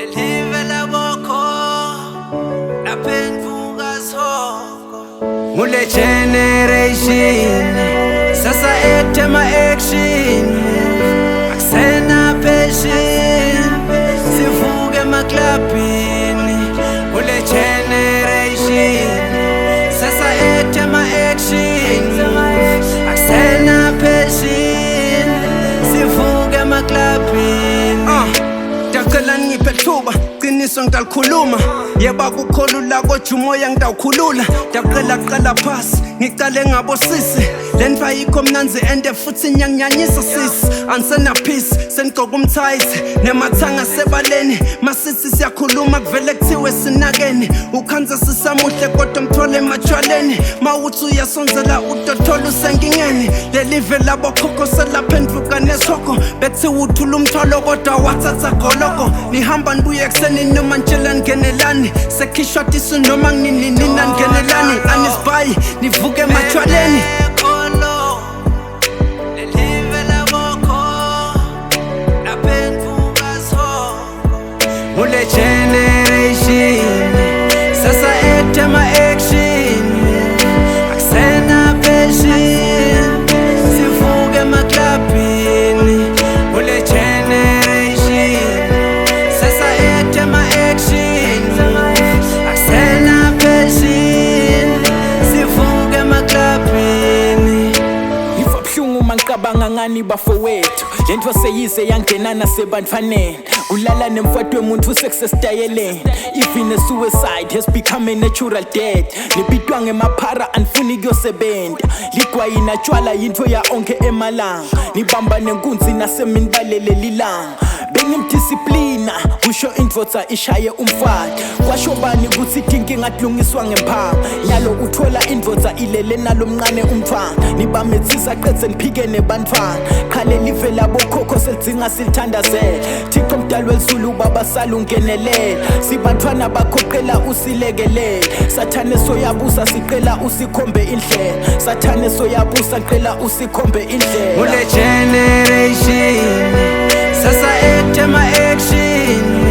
Lelive labokho laphendvuka soko Mule generation Sasa etema action Aksena passion Sivuke maklapini Mule generation Sasa etema action Aksena passion Sivuke maklapini Dacela ngiphe thuba qiniso ngidalikhuluma yeba kukholula kodwa umoya ngidawukhulula daqela phasi ngiqale ngabosisi lenva yikho mnanzi ende futhi nyanginyanyisa sisi ansena peace senigqoka umthayithi nemathanga sebaleni masisi siyakhuluma kuvele kuthiwe sinakeni ukhanza sisamuhle kodwa mthole ematshwaleni mawuthi uyasonzela utothola usenkingeni lelive labokhokho selaphendvuka nesokho bethiwa uthula umthwalo kodwa wathatha goloko nihamba nibuye ekseni noma ntshela ningenelani sekhishwa tisu noma ngininina ningenelani anisibhayi nivuke ematshwaleni Mule generation Sasa etema action Aksena passion Sivuke maklapini Mule generation Sasa etema action Aksena passion Sivuke maklapini Ngiva buhlungu mangicabanga ngani bafowethu lento seyize yangenana sebantfaneni ulala nemfowethu wemuntu sekusesitayeleni even a suicide has become a natural death libitwa ngemaphara anifuni kuyosebenta ligwayina tshwala yinto ya onke emalanga nibamba nenkunzi nasemini baleleli langa bengimdisciplina kusho indvodza ishaye umfati kwasho bani kutsi inkinga kulungiswa ngempama nyalo uthola indvodza ilele nalomncane umntfwana nibamethisa qedze niphike nebantfwana khale live labokhokho selidzinga silithandazela thixo mdali welizulu baba salungenelela sibantfwana bakhoqela usilekelela sathane soyabusa siqela usikhombe indlela sathane soyabusa qela usikhombe indlela Mule generation Sasa etema action